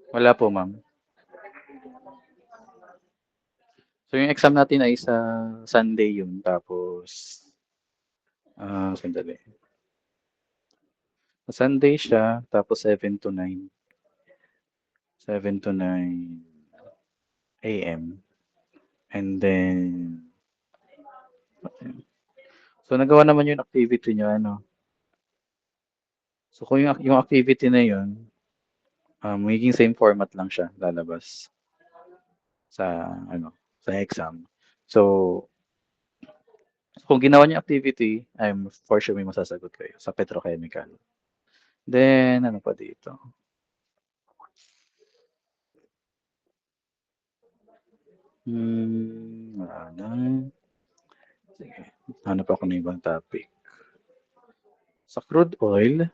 Wala po, ma'am. So, yung exam natin ay sa Sunday yun. Tapos, sandali. Sa Sunday siya, tapos 7 to 9. 7 to 9 a.m. And then, so nagawa naman yung activity nyo, ano. So, kung yung activity na yun, magiging same format lang siya lalabas sa, ano, sa exam. So, kung ginawa niyo activity, I'm for sure may masasagot kayo sa petrochemical. Then, ano pa dito? Wala na. Sige, hanap ako ng ibang topic. Sa crude oil,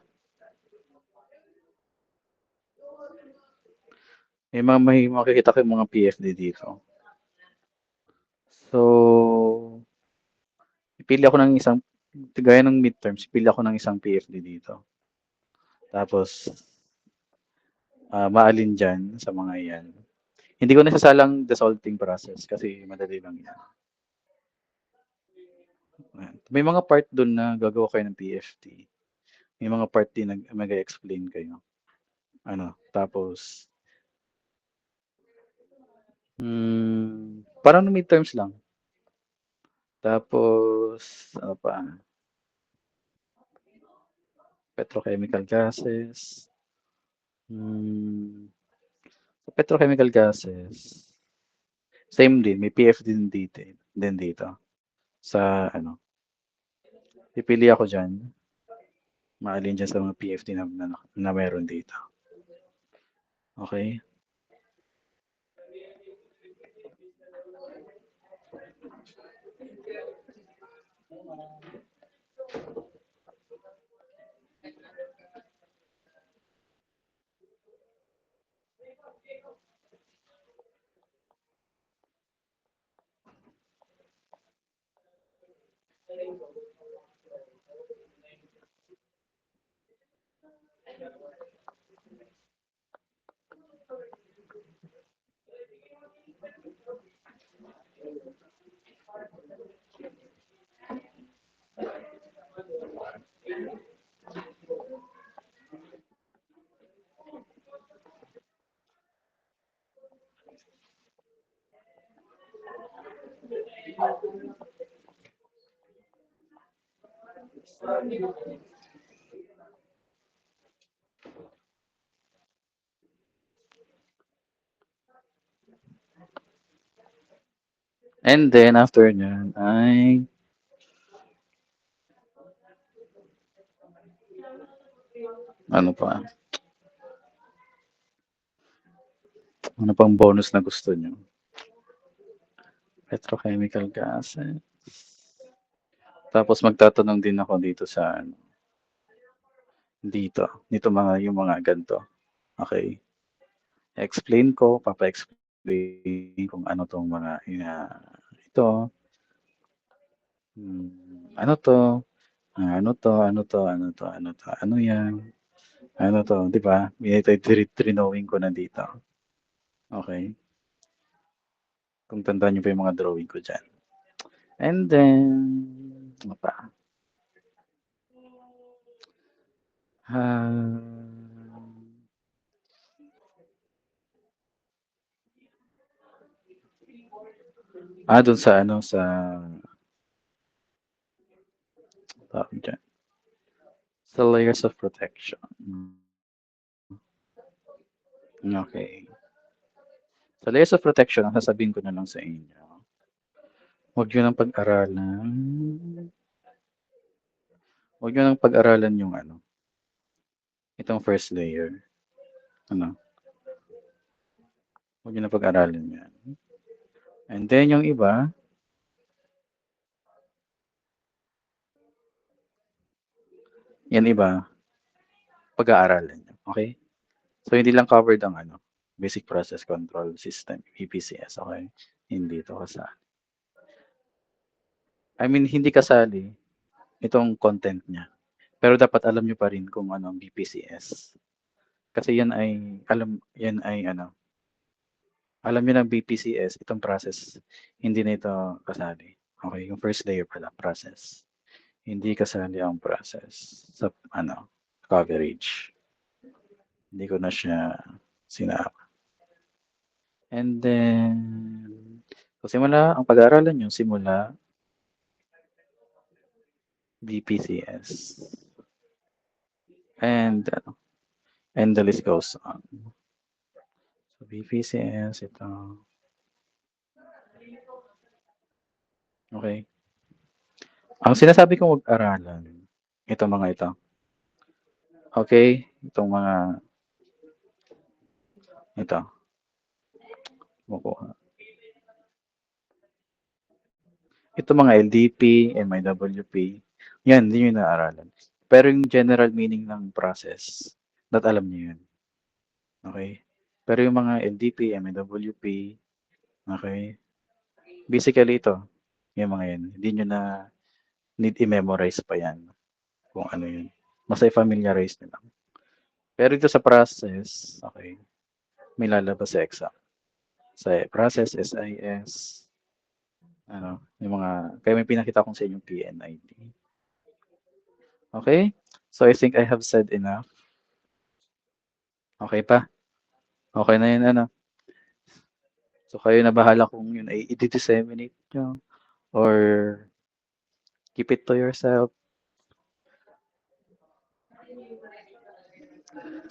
may makikita kayong mga PFD dito. So, pipili ako ng isang, gaya ng midterms, pili ako ng isang PFD dito. Tapos, maalin dyan sa mga yan. Hindi ko nasasalang the salting process kasi madali lang yan. May mga part doon na gagawa kayo ng PFT. May mga part din na mag-explain kayo. Ano, tapos, parang midterms lang. Tapos, ano pa? Petrochemical gases. Sa petrochemical gases, same din, may PF din dito. Sa ano, pipili ako dyan, maalin dyan sa mga PFD na meron dito. Okay? And then, after nyan, ano pa? Ano pang bonus na gusto nyo? Petrochemical gases. Tapos magtatanong din ako dito sa ano, dito yung mga ganito. Okay? Explain ko, papa-explain kung ano tong mga ito. Ano to? Ano to? Ano to? Ano to? Ano to? Ano yan? Ano to? Di ba? Trinowing ko na dito. Okay? Kung tandaan nyo pa yung mga drawing ko dyan. And then, ano pa? Dun sa ano, tawag dyan. Sa layers of protection. Okay. Sa layers of protection, ang sasabihin ko na lang sa inyo, huwag nyo nang pag-aralan, huwag nyo nang pag-aralan yung ano, itong first layer. Ano, huwag nyo nang pag-aralan yan. And then yung iba, yan iba, pag-aaralan nyo. Okay? So, hindi lang covered ang ano, Basic Process Control System, BPCS. Okay? Hindi ito kasali. I mean, hindi kasali itong content niya. Pero dapat alam nyo pa rin kung ano ang BPCS. Kasi yan ay ano, alam niyo ng BPCS, itong process, hindi na ito kasali. Okay, yung first layer pala, process. Hindi kasali ang process sa ano, coverage. Hindi ko na siya sinama. And then, so simula, ang pag-aaralan nyo, simula BPCS. And, ano, and the list goes on. So, BPCS, ito. Okay. Ang sinasabi kong wag-aralan, ito mga ito. Okay? Itong mga, ito. Makuha. Ito mga LDP, MIWP, yan, hindi nyo inaaralan. Pero yung general meaning ng process, that alam nyo yun. Okay? Pero yung mga LDP, MIWP, okay? Basically ito, yung mga yan. Hindi nyo na need i-memorize pa yan kung ano yun. Mas i-familiarize nyo lang. Pero ito sa process, okay, may lalabas sa exam. Sa process, SIS, ano, yung mga, kaya may pinakita kong sa inyo PNID. Okay? So I think I have said enough. Okay pa? Okay na yun, ano? So kayo na bahala kung yun ay i-disseminate nyo or keep it to yourself.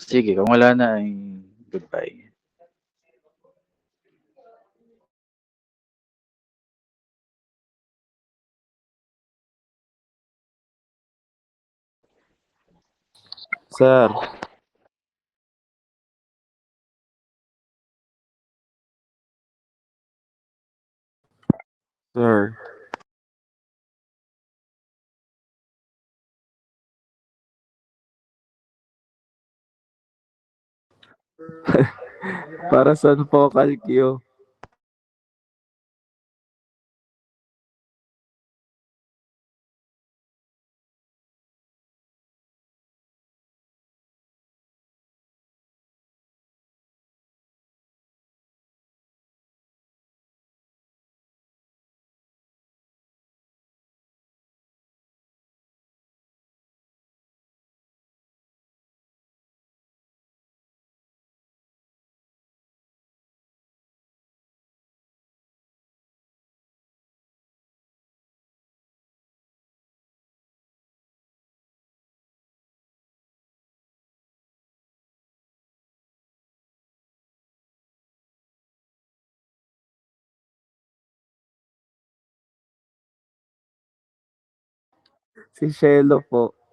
Sige, kung wala na ay goodbye. Sir, sir, para saan po kalkyo? Si Shelo po.